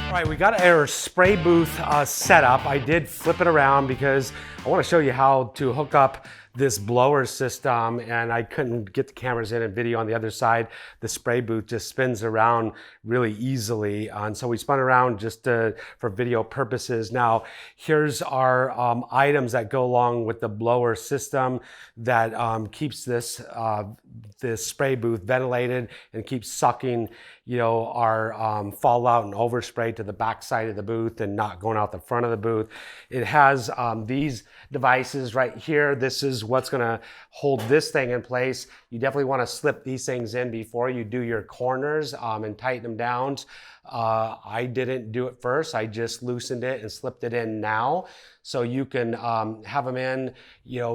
All right, we got our spray booth set up. I did flip it around because I want to show you how to hook up this blower system, and I couldn't get the cameras in and video on the other side. The spray booth just spins around really easily, and so we spun around just for video purposes. Now, here's our items that go along with the blower system that keeps this spray booth ventilated and keeps sucking, our fallout and overspray to the back side of the booth and not going out the front of the booth. It has these devices right here. This is what's gonna hold this thing in place. You definitely wanna slip these things in before you do your corners and tighten them down. I didn't do it first. I just loosened it and slipped it in now. So you can have them in,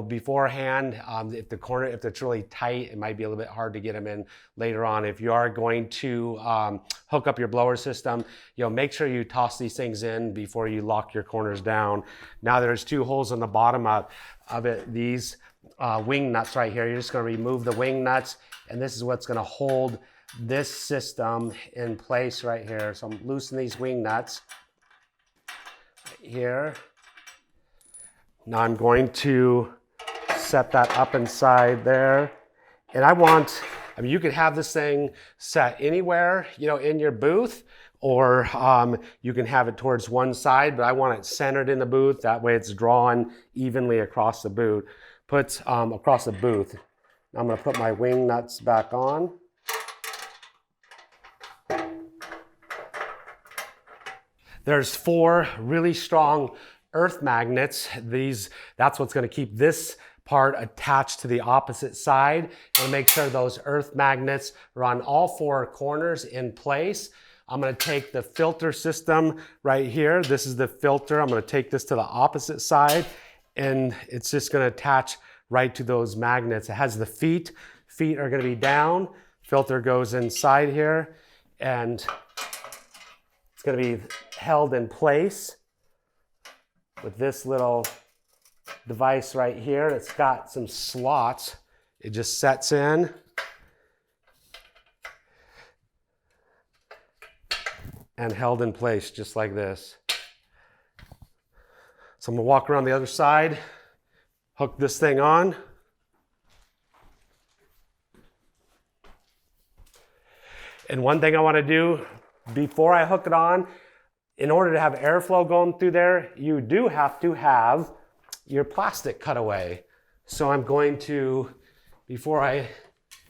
beforehand. If it's really tight, it might be a little bit hard to get them in later on. If you are going to hook up your blower system, make sure you toss these things in before you lock your corners down. Now there's two holes on the bottom of it. These wing nuts right here. You're just going to remove the wing nuts, and this is what's going to hold this system in place right here. So I'm loosening these wing nuts right here. Now I'm going to set that up inside there. And you could have this thing set anywhere, in your booth, or you can have it towards one side, but I want it centered in the booth. That way it's drawn evenly across the booth. Across the booth. Now I'm going to put my wing nuts back on. There's 4 really strong earth magnets. That's what's going to keep this part attached to the opposite side and make sure those earth magnets are on all 4 corners in place. I'm going to take the filter system right here. This is the filter. I'm going to take this to the opposite side, and it's just going to attach right to those magnets. It has the feet. Feet are going to be down. Filter goes inside here, and it's going to be held in place with this little device right here. It's got some slots. It just sets in. And held in place just like this. So I'm gonna walk around the other side, hook this thing on. And one thing I wanna do before I hook it on, in order to have airflow going through there, you do have to have your plastic cut away. So I'm going to, before I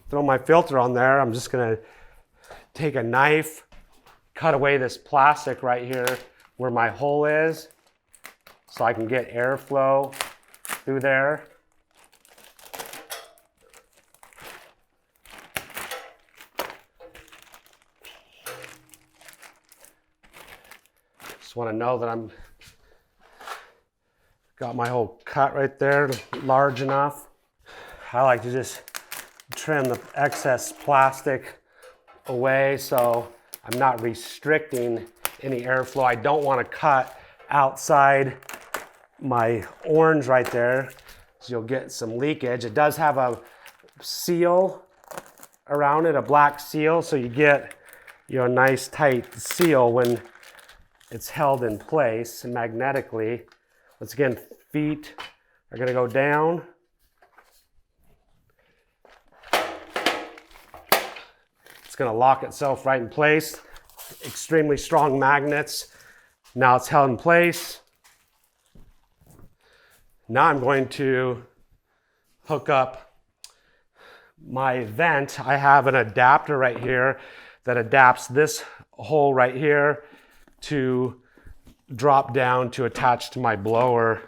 throw my filter on there, I'm just gonna take a knife, cut away this plastic right here where my hole is so I can get airflow through there. Just want to know that I'm got my whole cut right there large enough. I like to just trim the excess plastic away so I'm not restricting any airflow. I don't want to cut outside my orange right there, so you'll get some leakage. It does have a seal around it, a black seal, so you get a nice tight seal when it's held in place magnetically. Once again, feet are going to go down. It's going to lock itself right in place. Extremely strong magnets. Now it's held in place. Now I'm going to hook up my vent. I have an adapter right here that adapts this hole right here to drop down to attach to my blower.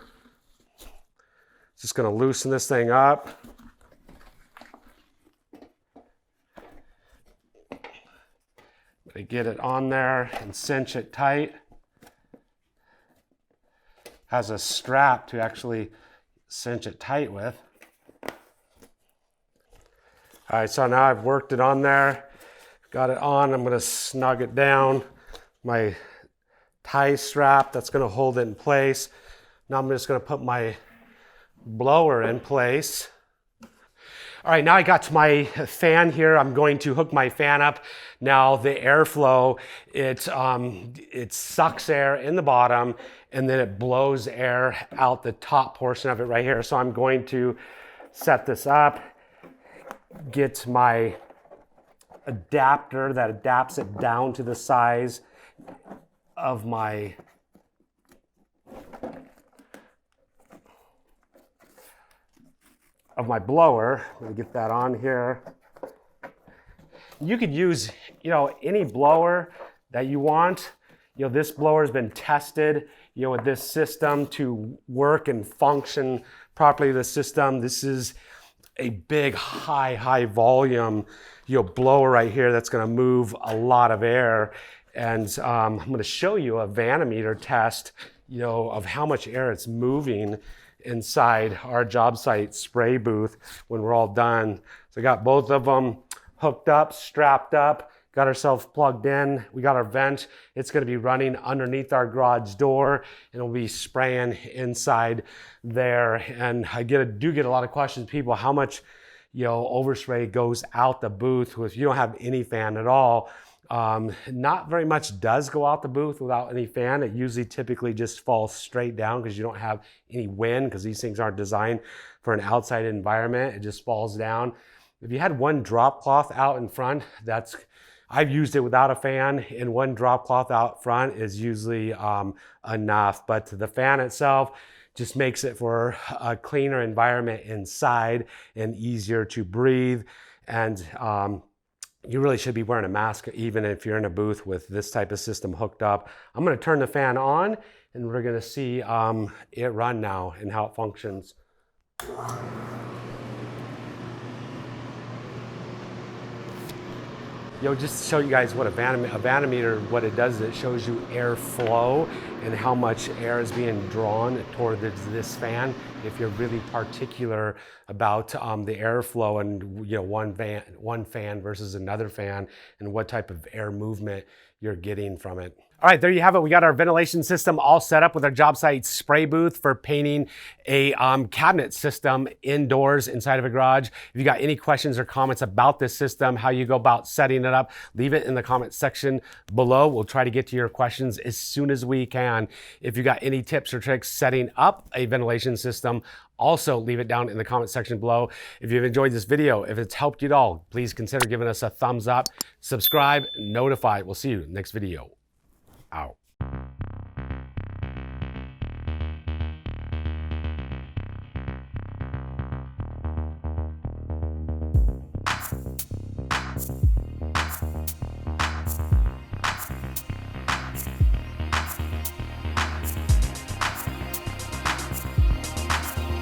Just going to loosen this thing up. To get it on there and cinch it tight. Has a strap to actually cinch it tight with. All right, so now I've worked it on there, got it on. I'm going to snug it down. My tie strap that's going to hold it in place. Now I'm just going to put my blower in place. All right, now I got to my fan here. I'm going to hook my fan up. Now the airflow, it sucks air in the bottom and then it blows air out the top portion of it right here. So I'm going to set this up, get my adapter that adapts it down to the size of my blower. Let me get that on here. You could use, any blower that you want. This blower has been tested, with this system to work and function properly. The system, this is a big, high volume, blower right here that's going to move a lot of air. And I'm going to show you a vanometer test, of how much air it's moving inside our Jobsite spray booth when we're all done. So I got both of them hooked up, strapped up, got ourselves plugged in. We got our vent. It's going to be running underneath our garage door and it'll be spraying inside there. And I do get a lot of questions, people, how much, overspray goes out the booth if you don't have any fan at all. Not very much does go out the booth without any fan. It usually typically just falls straight down because you don't have any wind, because these things aren't designed for an outside environment. It just falls down. If you had one drop cloth out in front, I've used it without a fan, and one drop cloth out front is usually enough. But the fan itself just makes it for a cleaner environment inside and easier to breathe. And you really should be wearing a mask even if you're in a booth with this type of system hooked up. I'm going to turn the fan on and we're going to see it run now and how it functions. Just to show you guys what a vanometer, what it does is it shows you air flow and how much air is being drawn toward this fan. If you're really particular about the airflow and one fan versus another fan and what type of air movement you're getting from it. All right, there you have it. We got our ventilation system all set up with our Jobsite spray booth for painting a cabinet system indoors inside of a garage. If you got any questions or comments about this system, how you go about setting it up, leave it in the comment section below. We'll try to get to your questions as soon as we can. If you got any tips or tricks setting up a ventilation system, also leave it down in the comment section below. If you've enjoyed this video, if it's helped you at all, please consider giving us a thumbs up, subscribe, notify. We'll see you next video. Out.